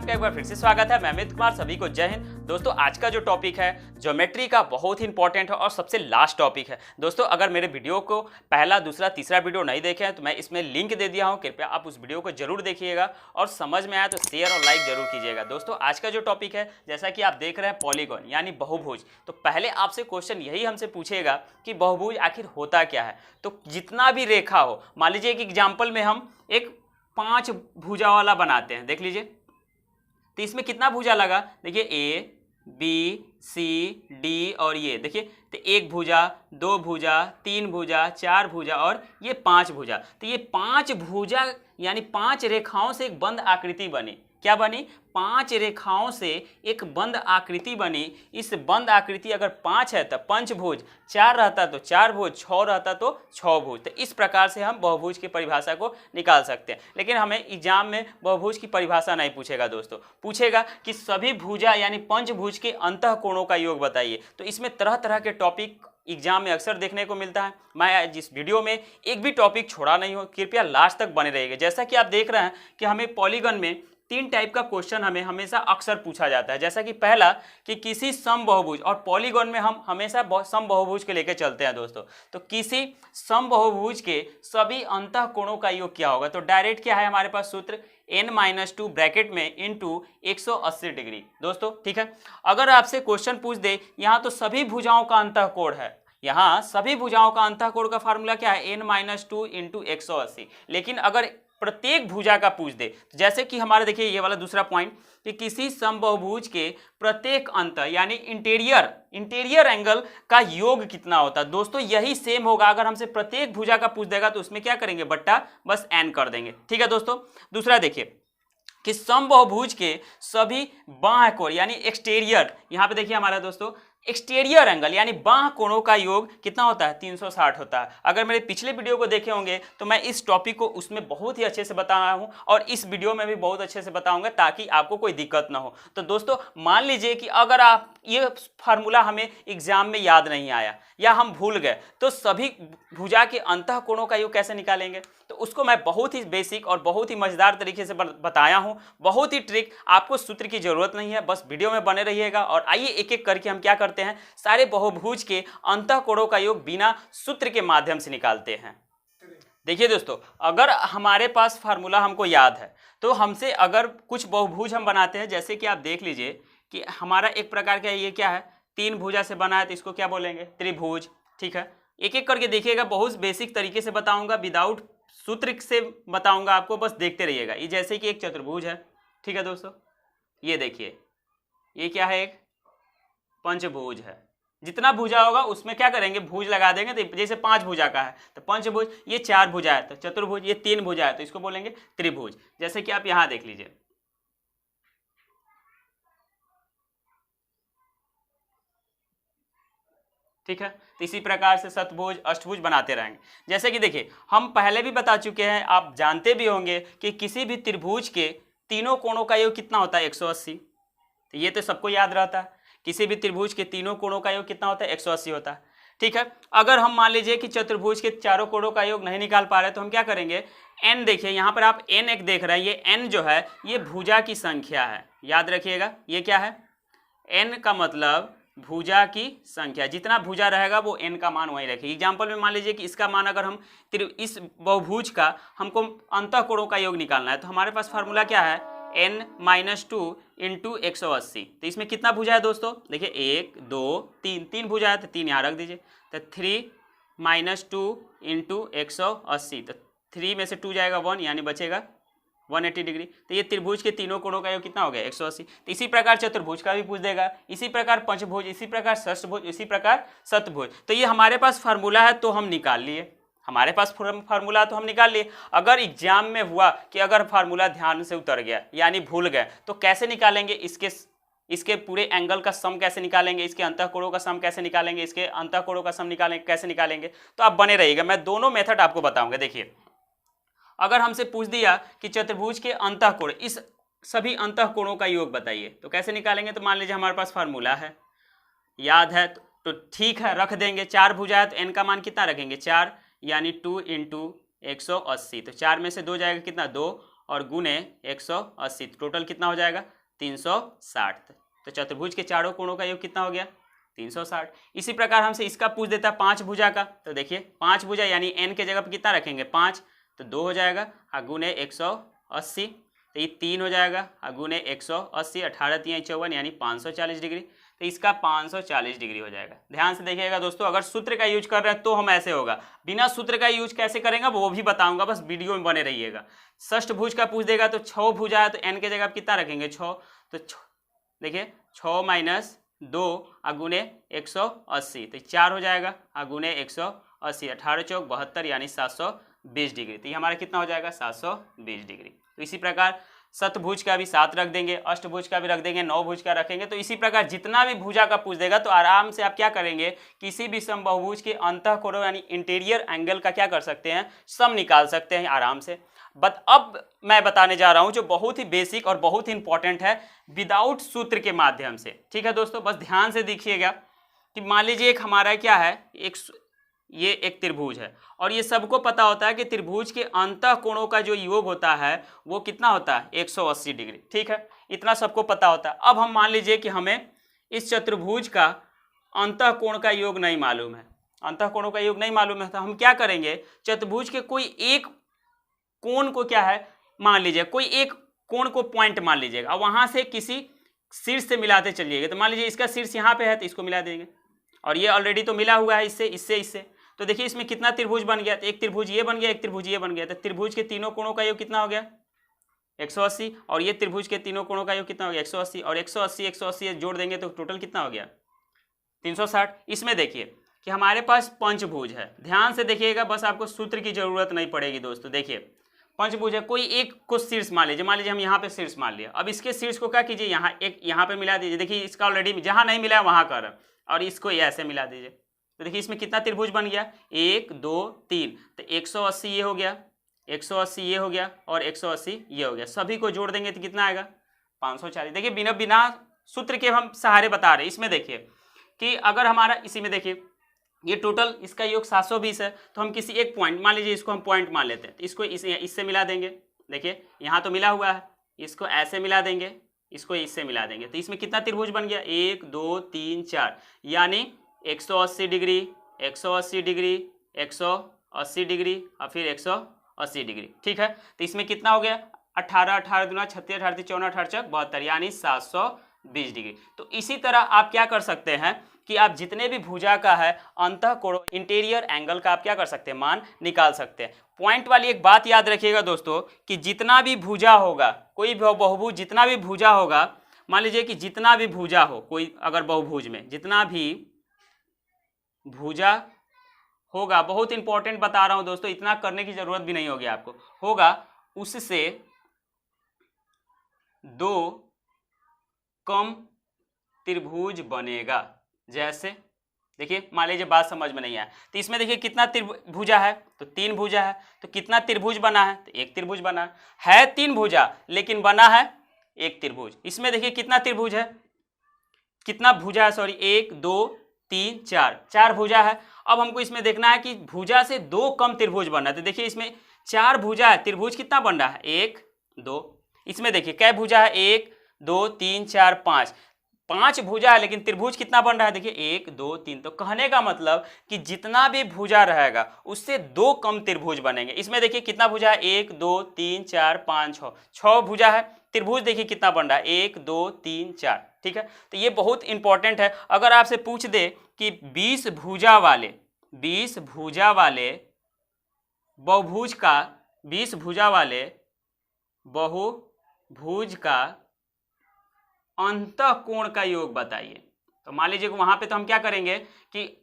आपका एक बार फिर से स्वागत है। मैं अमित कुमार, सभी को जय हिंद। दोस्तों आज का जो टॉपिक है ज्योमेट्री का बहुत ही इंपॉर्टेंट है और सबसे लास्ट टॉपिक है। दोस्तों अगर मेरे वीडियो को पहला, दूसरा, तीसरा वीडियो नहीं देखे हैं तो मैं इसमें लिंक दे दिया हूँ, कृपया आप उस वीडियो को जरूर देखिएगा और समझ में आया तो शेयर और लाइक जरूर कीजिएगा। दोस्तों आज का जो टॉपिक है, जैसा कि आप देख रहे हैं, पॉलीगॉन यानी बहुभुज। तो पहले आपसे क्वेश्चन यही हमसे पूछेगा कि बहुभुज आखिर होता क्या है। तो जितना भी रेखा हो, मान लीजिए कि एग्जाम्पल में हम एक 5 भुजा वाला बनाते हैं, देख लीजिए। तो इसमें कितना भुजा लगा, देखिए ए बी सी डी और ये देखिए, तो 1 भुजा, 2 भुजा, 3 भुजा, 4 भुजा और ये 5 भुजा। तो ये 5 भुजा यानी 5 रेखाओं से एक बंद आकृति बनी। क्या बनी? 5 रेखाओं से एक बंद आकृति बनी। इस बंद आकृति अगर 5 है तो पंचभुज, 4 रहता तो 4 भुज, 6 रहता तो 6 भुज। तो इस प्रकार से हम बहुभुज की परिभाषा को निकाल सकते हैं। लेकिन हमें एग्जाम में बहुभुज की परिभाषा नहीं पूछेगा दोस्तों, पूछेगा कि सभी भुजा यानी पंचभुज के अंतःकोणों का योग बताइए। तो इसमें तरह तरह के टॉपिक एग्जाम में अक्सर देखने को मिलता है। मैं जिस वीडियो में एक भी टॉपिक छोड़ा नहीं हो, कृपया लास्ट तक बने रहिएगा। जैसा कि आप देख रहे हैं कि हमें पॉलीगन में 3 टाइप का क्वेश्चन हमें हमेशा अक्सर पूछा जाता है। जैसा कि पहला कि किसी समबाहुभुज, और पॉलीगॉन में हम हमेशा समबाहुभुज के लेके चलते हैं दोस्तों। तो किसी समबाहुभुज के सभी अंतःकोणों का योग क्या होगा। तो डायरेक्ट क्या है हमारे पास सूत्र, n-2 ब्रैकेट में इंटू 180 डिग्री दोस्तों, ठीक है। अगर आपसे क्वेश्चन पूछ दे यहाँ तो सभी भुजाओं का अंतःकोण है, यहाँ सभी भुजाओं का अंतःकोण का फार्मूला क्या है, n-2 इंटू 180। लेकिन अगर प्रत्येक भुजा का पूछ दे, जैसे कि हमारे देखिए ये वाला दूसरा पॉइंट कि किसी समबाहुभुज के प्रत्येक अंत यानी इंटीरियर एंगल का योग कितना होता है। दोस्तों यही सेम होगा, अगर हमसे प्रत्येक भुजा का पूछ देगा तो उसमें क्या करेंगे, बट्टा बस n कर देंगे, ठीक है दोस्तों। दूसरा देखिए कि समबाहुभुज के सभी बाह्य कोण यानी एक्सटीरियर, यहाँ पे देखिए हमारा दोस्तों एक्सटीरियर एंगल यानी बाह्य कोणों का योग कितना होता है, 360 होता है। अगर मेरे पिछले वीडियो को देखे होंगे तो मैं इस टॉपिक को उसमें बहुत ही अच्छे से बताया हूं और इस वीडियो में भी बहुत अच्छे से बताऊंगा ताकि आपको कोई दिक्कत ना हो। तो दोस्तों मान लीजिए कि अगर आप ये फार्मूला हमें एग्जाम में याद नहीं आया या हम भूल गए तो सभी भुजा के अंतःकोणों का योग कैसे निकालेंगे। तो उसको मैं बहुत ही बेसिक और बहुत ही मजेदार तरीके से बताया हूं, बहुत ही ट्रिक। आपको सूत्र की जरूरत नहीं है, बस वीडियो में बने रहिएगा। और आइए एक एक करके हम क्या करते हैं, सारे बहुभुज के अंतःकोणों का योग बिना सूत्र के माध्यम से निकालते हैं। देखिए दोस्तों, अगर हमारे पास फार्मूला हमको याद है तो हमसे अगर कुछ बहुभुज हम बनाते हैं, जैसे कि आप देख लीजिए कि हमारा एक प्रकार का ये क्या है, 3 भुजा से बना है तो इसको क्या बोलेंगे, त्रिभुज, ठीक है। एक एक करके देखिएगा, बहुत बेसिक तरीके से बताऊंगा, विदाउट सूत्र से बताऊंगा आपको, बस देखते रहिएगा। ये जैसे कि एक चतुर्भुज है, ठीक है दोस्तों, ये देखिए ये क्या है, एक पंचभुज है। जितना भुजा होगा उसमें क्या करेंगे, भुज लगा देंगे। तो जैसे 5 भुजा का है तो पंचभुज, ये 4 भुजा है तो चतुर्भुज, ये 3 भुजा है तो इसको बोलेंगे त्रिभुज। जैसे कि आप यहां देख लीजिए, ठीक है। तो इसी प्रकार से सतभुज, अष्टभुज बनाते रहेंगे। जैसे कि देखिए हम पहले भी बता चुके हैं, आप जानते भी होंगे कि किसी भी त्रिभुज के तीनों कोणों का योग कितना होता है, 180। तो ये तो सबको याद रहता है, किसी भी त्रिभुज के तीनों कोणों का योग कितना होता है, 180 होता है, ठीक है। अगर हम मान लीजिए कि चतुर्भुज के चारों कोणों का योग नहीं निकाल पा रहे तो हम क्या करेंगे, n देखिए यहाँ पर आप n एक देख रहे हैं, ये n जो है ये भुजा की संख्या है, याद रखिएगा। ये क्या है, n का मतलब भुजा की संख्या, जितना भुजा रहेगा वो n का मान वही रखिए। एग्जाम्पल में मान लीजिए कि इसका मान अगर हम इस बहुभुज का हमको अंतःकोणों का योग निकालना है तो हमारे पास फार्मूला क्या है, n-2 इंटू 180। तो इसमें कितना भुजा है दोस्तों, देखिए 1 2 3 भुजा है तो 3 यहाँ रख दीजिए। तो 3-2 इंटू 180, तो 3 में से 2 जाएगा 1 यानी बचेगा 180 डिग्री। तो ये त्रिभुज के तीनों कोणों का योग कितना हो गया, 180। तो इसी प्रकार चतुर्भुज का भी पूछ देगा, इसी प्रकार पंचभुज, इसी प्रकार षष्ठभुज, इसी प्रकार सतभुज। तो ये हमारे पास फार्मूला है तो हम निकाल लिए, हमारे पास फार्मूला तो हम निकाल लिए। अगर एग्जाम में हुआ कि अगर फार्मूला ध्यान से उतर गया यानी भूल गए तो कैसे निकालेंगे, इसके पूरे एंगल का सम कैसे निकालेंगे, इसके अंतःकोणों का सम कैसे निकालेंगे, इसके अंतःकोणों का सम कैसे निकालेंगे। तो आप बने रहिएगा, मैं दोनों मेथड आपको बताऊंगा। देखिए अगर हमसे पूछ दिया कि चतुर्भुज के अंतःकोण, इस सभी अंतःकोणों का योग बताइए तो कैसे निकालेंगे। तो मान लीजिए हमारे पास फार्मूला है, याद है तो ठीक है, रख देंगे। 4 भुजा है तो n का मान कितना रखेंगे, 4 यानी 2 इंटू 180। तो 4 में से 2 जाएगा कितना, 2 और गुने 180, टोटल कितना हो जाएगा 360। तो चतुर्भुज के चारों कोणों का योग कितना हो गया? 360। इसी प्रकार हमसे इसका पूछ देता है 5 भुजा का। तो देखिए 5 भुजा यानी n के जगह पर कितना रखेंगे? 5, तो 2 हो जाएगा, गुने 180, तो ये 3 हो जाएगा, गुने 180, 18 3 54 यानी 540 डिग्री। तो इसका 540 डिग्री हो जाएगा। ध्यान से देखिएगा दोस्तों, अगर सूत्र का यूज कर रहे हैं तो हम ऐसे होगा, बिना सूत्र का यूज कैसे करेंगे वो भी बताऊंगा, बस वीडियो में बने रहिएगा। षष्ठभुज का पूछ देगा तो 6 भुजा है, तो n के जगह आप कितना रखेंगे? 6, तो देखिए 6 माइनस 2 गुने 180, तो 4 हो जाएगा, गुने 180, 18 चौक 72 यानी 720 डिग्री। तो ये हमारा कितना हो जाएगा? 720 डिग्री। तो इसी प्रकार सतभुज का भी 7 रख देंगे, अष्टभुज का भी रख देंगे, 9 भुज का रखेंगे। तो इसी प्रकार जितना भी भुजा का पूछ देगा तो आराम से आप क्या करेंगे, किसी भी समबाहुभुज के अंतःकोण यानी इंटीरियर एंगल का क्या कर सकते हैं? सम निकाल सकते हैं आराम से। बट अब मैं बताने जा रहा हूं जो बहुत ही बेसिक और बहुत ही इंपॉर्टेंट है, विदाउट सूत्र के माध्यम से। ठीक है दोस्तों, बस ध्यान से देखिएगा कि मान लीजिए एक हमारा क्या है, ये एक त्रिभुज है और ये सबको पता होता है कि त्रिभुज के अंतःकोणों का जो योग होता है वो कितना होता है? 180 डिग्री। ठीक है, इतना सबको पता होता है। अब हम मान लीजिए कि हमें इस चतुर्भुज का अंतःकोण का योग नहीं मालूम है, अंतःकोणों का योग नहीं मालूम है, तो हम क्या करेंगे? चतुर्भुज के कोई एक कोण को क्या है मान लीजिए, कोई एक कोण को पॉइंट मान लीजिएगा और वहां से किसी शीर्ष से मिलाते चलिएगा। तो मान लीजिए इसका शीर्ष यहाँ पे है तो इसको मिला देंगे, और ये ऑलरेडी तो मिला हुआ है इससे इससे इससे। तो देखिए इसमें कितना त्रिभुज बन गया? तो एक त्रिभुज ये बन गया, एक त्रिभुज ये बन गया। तो त्रिभुज के तीनों कोणों का योग कितना हो गया? 180। और ये त्रिभुज के तीनों कोणों का योग कितना हो गया? 180। और 180 180 जोड़ देंगे तो टोटल कितना हो गया? 360। इसमें देखिए कि हमारे पास पंचभुज है, ध्यान से देखिएगा, बस आपको सूत्र की जरूरत नहीं पड़ेगी दोस्तों। देखिए पंचभुज है, कोई एक को शीर्ष मान लीजिए, मान लीजिए हम यहाँ पे शीर्ष मान लिया। अब इसके शीर्ष को क्या कीजिए? यहाँ एक यहाँ पे मिला दीजिए। देखिए इसका ऑलरेडी जहाँ नहीं मिला है वहाँ कर, और इसको ऐसे मिला दीजिए। तो देखिए इसमें कितना त्रिभुज बन गया? 1 2 3। तो 180 ये हो गया, 180 ये हो गया और 180 ये हो गया। सभी को जोड़ देंगे तो कितना आएगा? 540। देखिए बिना सूत्र के हम सहारे बता रहे हैं। इसमें देखिए कि अगर हमारा इसी में देखिए ये टोटल इसका योग 720 है, तो हम किसी एक पॉइंट मान लीजिए, इसको हम पॉइंट मान लेते हैं, तो इसको इससे मिला देंगे। देखिए यहाँ तो मिला हुआ है, इसको ऐसे मिला देंगे, इसको इससे मिला देंगे। तो इसमें कितना त्रिभुज बन गया? 1 2 3 4, यानी 180 डिग्री, 180 डिग्री, 180 डिग्री और फिर 180 डिग्री। ठीक है, तो इसमें कितना हो गया? 18 18 दूना 36, 18 54 18 चौक 72 यानी 720 डिग्री। तो इसी तरह आप क्या कर सकते हैं कि आप जितने भी भुजा का है अंतःकोण इंटीरियर एंगल का आप क्या कर सकते हैं? मान निकाल सकते हैं। पॉइंट वाली एक बात याद रखिएगा दोस्तों कि जितना भी भुजा होगा, कोई भी बहुभुज जितना भी भुजा होगा, मान लीजिए कि जितना भी भुजा हो, कोई अगर बहुभुज में जितना भी भुजा होगा, बहुत इंपॉर्टेंट बता रहा हूं दोस्तों, इतना करने की जरूरत भी नहीं होगी आपको, होगा उससे 2 कम त्रिभुज बनेगा। जैसे देखिए मान लीजिए बात समझ में नहीं आया, तो इसमें देखिए कितना त्रिभुजा है? तो 3 भुजा है। तो कितना त्रिभुज बना है? तो एक त्रिभुज बना है 3 भुजा, लेकिन बना है एक त्रिभुज। इसमें देखिए कितना त्रिभुज है, कितना भुजा है, सॉरी 1 2 3 4, 4 भुजा है। अब हमको इसमें देखना है कि भुजा से 2 कम त्रिभुज बनना है। तो देखिए इसमें 4 भुजा है, त्रिभुज कितना बन रहा है? 1 2। इसमें देखिए कै भुजा है? 1 2 3 4 5, 5 भुजा है, लेकिन त्रिभुज कितना बन रहा है? देखिए 1 2 3। तो कहने का मतलब कि जितना भी भुजा रहेगा उससे 2 कम त्रिभुज बनेंगे। इसमें देखिए कितना भुजा है? 1 2 3 4 5 6, 6 भुजा है। त्रिभुज देखिए कितना बन रहा है? 1 2 3 4। ठीक है, तो ये बहुत इंपॉर्टेंट है। अगर आपसे पूछ दे कि 20 भुजा वाले बहुभुज का 20 भुजा वाले बहुभुज का अंतःकोण का योग बताइए, तो मान लीजिए वहां पे तो हम क्या करेंगे कि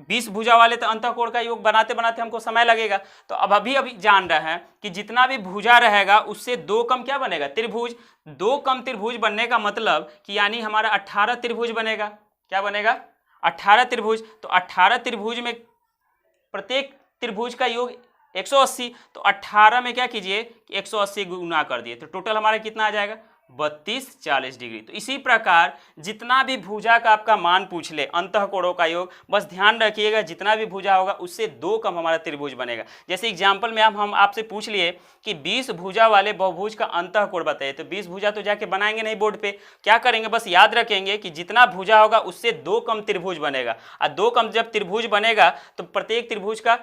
20 भुजा वाले तो अंतःकोण का योग बनाते बनाते हमको समय लगेगा। तो अब अभी जान रहे हैं कि जितना भी भुजा रहेगा उससे 2 कम क्या बनेगा? त्रिभुज। 2 कम त्रिभुज बनने का मतलब कि यानी हमारा 18 त्रिभुज बनेगा। क्या बनेगा? 18 त्रिभुज। तो 18 त्रिभुज में प्रत्येक त्रिभुज का योग 180, तो 18 में क्या कीजिए 180 गुना कर दिए, तो टोटल हमारा कितना आ जाएगा? 32-40 डिग्री। तो इसी प्रकार जितना भी भुजा का आपका मान पूछ ले, अंतःकोणों का योग, बस ध्यान रखिएगा जितना भी भुजा होगा उससे 2 कम हमारा त्रिभुज बनेगा। जैसे एग्जांपल में हम आपसे पूछ लिए कि 20 भुजा वाले बहुभुज का अंतःकोण बताइए, तो 20 भुजा तो जाके बनाएंगे नहीं बोर्ड पे, क्या करेंगे बस याद रखेंगे कि जितना भुजा होगा उससे 2 कम त्रिभुज बनेगा, और 2 कम जब त्रिभुज बनेगा तो प्रत्येक त्रिभुज का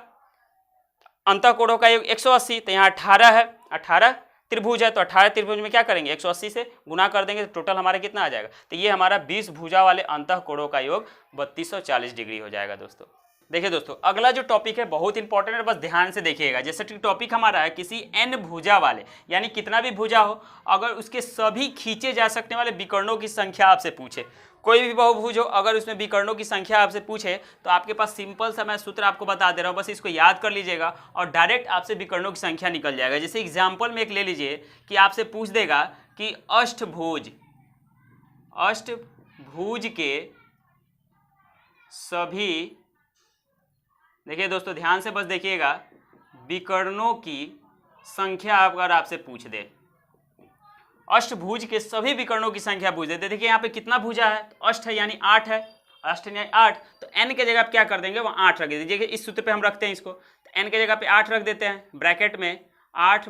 अंतःकोणों का योग 180। तो यहाँ 18 है, 18 त्रिभुज है, तो 18 त्रिभुज में क्या करेंगे 180 से गुना कर देंगे, तो टोटल हमारा कितना आ जाएगा। तो ये हमारा 20 भुजा वाले अंतःकोणों का योग 3240 डिग्री हो जाएगा दोस्तों। देखिए दोस्तों, अगला जो टॉपिक है बहुत इंपॉर्टेंट है, बस ध्यान से देखिएगा। जैसे टॉपिक हमारा है किसी n भुजा वाले, यानी कितना भी भुजा हो, अगर उसके सभी खींचे जा सकने वाले विकर्णों की संख्या आपसे पूछे, कोई भी बहुभुज हो अगर उसमें विकर्णों की संख्या आपसे पूछे, तो आपके पास सिंपल सा मैं सूत्र आपको बता दे रहा हूँ, बस इसको याद कर लीजिएगा और डायरेक्ट आपसे विकर्णों की संख्या निकल जाएगा। जैसे एग्जाम्पल में एक ले लीजिए कि आपसे पूछ देगा कि अष्टभुज के सभी, देखिए दोस्तों ध्यान से बस देखिएगा, विकर्णों की संख्या अगर आपसे पूछ दे, अष्टभुज के सभी विकर्णों की संख्या पूछ दे। देखिए यहाँ पे कितना भुजा है, तो अष्ट है यानी 8 है, अष्ट यानी 8, तो n के जगह आप क्या कर देंगे वहाँ 8 रख दीजिए। इस सूत्र पे हम रखते हैं इसको, तो n के जगह पे 8 रख देते हैं, ब्रैकेट में 8 -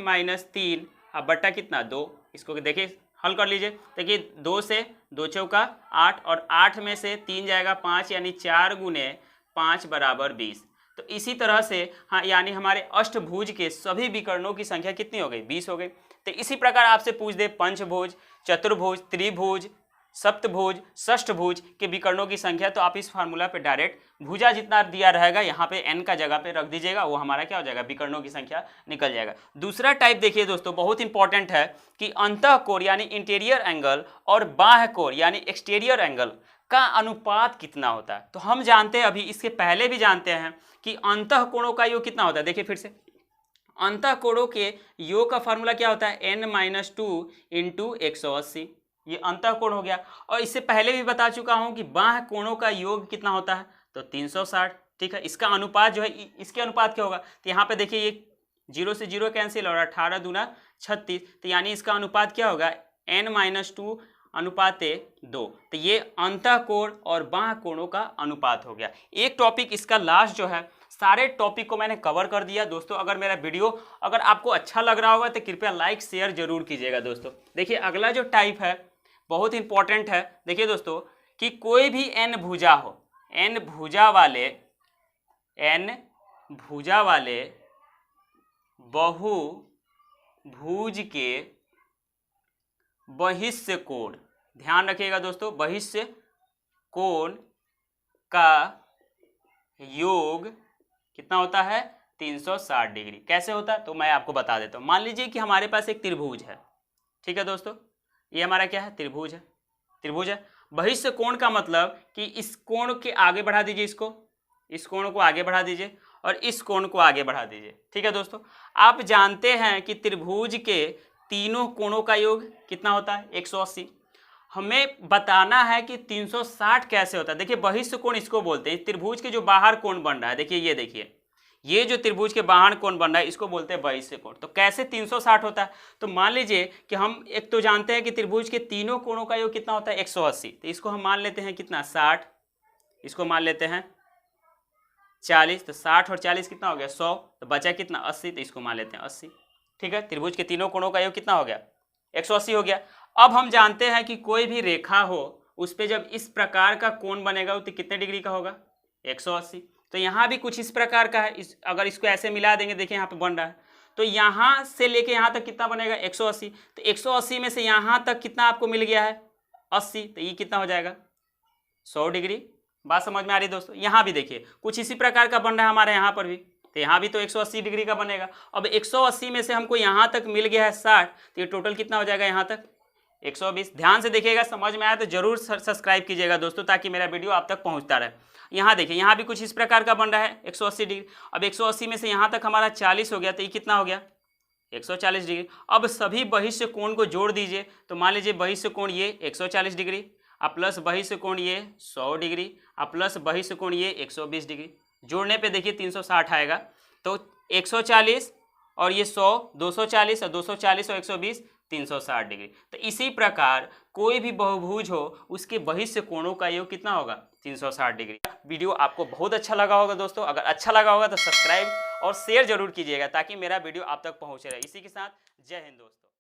3 अब बट्टा कितना 2, इसको देखिए हल कर लीजिए। देखिए 2 से 2 चौका 8 और 8 में से 3 जाएगा 5, यानी 4 × 5 = 20। तो इसी तरह से हाँ, यानी हमारे अष्टभुज के सभी विकर्णों की संख्या कितनी हो गई 20 हो गई। तो इसी प्रकार आपसे पूछ दे पंचभुज, चतुर्भुज, त्रिभुज, सप्तभुज, षष्ठभुज के विकर्णों की संख्या, तो आप इस फार्मूला पे डायरेक्ट भुजा जितना दिया रहेगा यहाँ पे n का जगह पे रख दीजिएगा, वो हमारा क्या हो जाएगा विकर्णों की संख्या निकल जाएगा। दूसरा टाइप देखिए दोस्तों बहुत इंपॉर्टेंट है कि अंतःकोण यानी इंटीरियर एंगल और बाह्य कोण यानी एक्सटीरियर एंगल का अनुपात कितना होता है। तो हम जानते हैं, अभी इसके पहले भी जानते हैं कि अंतःकोणों का योग कितना होता है। देखिए फिर से, अंतःकोणों के योग का फार्मूला क्या होता है n - 2 × 180, ये अंतःकोण हो गया। और इससे पहले भी बता चुका हूं कि बाह्य कोणों का योग कितना होता है, तो 360। ठीक है, इसका अनुपात जो है, इसके अनुपात क्या होगा, तो यहाँ पे देखिए ये 0 से 0 कैंसिल और 18 दूना 36, तो यानी इसका अनुपात क्या होगा n - 2 अनुपात 2। तो ये अंतःकोण और बाह्य कोणों का अनुपात हो गया। एक टॉपिक इसका लास्ट जो है, सारे टॉपिक को मैंने कवर कर दिया दोस्तों। अगर मेरा वीडियो अगर आपको अच्छा लग रहा होगा तो कृपया लाइक शेयर जरूर कीजिएगा दोस्तों। देखिए अगला जो टाइप है बहुत इंपॉर्टेंट है। देखिए दोस्तों कि कोई भी n भुजा हो, n भुजा वाले बहुभुज के बहिष्य कोण, ध्यान रखिएगा दोस्तों, बहिष्य कोण का योग कितना होता है 360 डिग्री। कैसे होता है तो मैं आपको बता देता हूँ। मान लीजिए कि हमारे पास एक त्रिभुज है, ठीक है दोस्तों, ये हमारा क्या है त्रिभुज है। बहिष्य कोण का मतलब कि इस कोण के आगे बढ़ा दीजिए, इस कोण को आगे बढ़ा दीजिए और इस कोण को आगे बढ़ा दीजिए। ठीक है दोस्तों, आप जानते हैं कि त्रिभुज के तीनों कोणों का योग कितना होता है 180। हमें बताना है कि 360 कैसे होता है। देखिए बहिष्य कोण इसको बोलते हैं, त्रिभुज के जो बाहर कोण बन रहा है, देखिए ये जो त्रिभुज के बाहर कोण बन रहा है इसको बोलते हैं बहिष्य कोण। तो कैसे 360 होता है, तो मान लीजिए कि हम एक तो जानते हैं कि त्रिभुज के तीनों कोणों का योग कितना होता है 180, तो इसको हम मान लेते हैं कितना 60, इसको मान लेते हैं 40, तो 60 और 40 कितना हो गया 100, तो बचा कितना 80, तो इसको मान लेते हैं 80। ठीक है, त्रिभुज के तीनों कोणों का योग कितना हो गया 180 हो गया। अब हम जानते हैं कि कोई भी रेखा हो उस पर जब इस प्रकार का कोण बनेगा तो कितने डिग्री का होगा 180। तो यहाँ भी कुछ इस प्रकार का है, अगर इसको ऐसे मिला देंगे, देखिए यहाँ पे बन रहा है, तो यहाँ से लेके यहाँ तक कितना बनेगा 180। तो 180 में से यहाँ तक कितना आपको मिल गया है 80, तो ये कितना हो जाएगा 100 डिग्री। बात समझ में आ रही दोस्तों। यहाँ भी देखिए कुछ इसी प्रकार का बन रहा है हमारे यहाँ पर भी, तो यहाँ भी तो 180 डिग्री का बनेगा। अब 180 में से हमको यहाँ तक मिल गया है 60, तो ये टोटल कितना हो जाएगा यहाँ तक 120। ध्यान से देखिएगा, समझ में आया तो जरूर सब्सक्राइब कीजिएगा दोस्तों, ताकि मेरा वीडियो आप तक पहुँचता रहे। यहाँ देखिए यहाँ भी कुछ इस प्रकार का बन रहा है 180 डिग्री। अब 180 में से यहाँ तक हमारा 40 हो गया, तो ये कितना हो गया 140 डिग्री। अब सभी बहिष्य कोण को जोड़ दीजिए, तो मान लीजिए बहिष्य कोण ये 140 डिग्री, अब प्लस बहिष्य कोण ये 100 डिग्री, अब प्लस बहिष्य कोण ये 120 डिग्री। जोड़ने पे देखिए 360 आएगा, तो 140 और ये 100, 240 और 240 और 120 360 डिग्री। तो इसी प्रकार कोई भी बहुभुज हो उसके बहिष्ठ कोणों का योग कितना होगा? 360 डिग्री। वीडियो आपको बहुत अच्छा लगा होगा दोस्तों, अगर अच्छा लगा होगा तो सब्सक्राइब और शेयर जरूर कीजिएगा ताकि मेरा वीडियो आप तक पहुंचे रहे। इसी के साथ जय हिंद दोस्तों।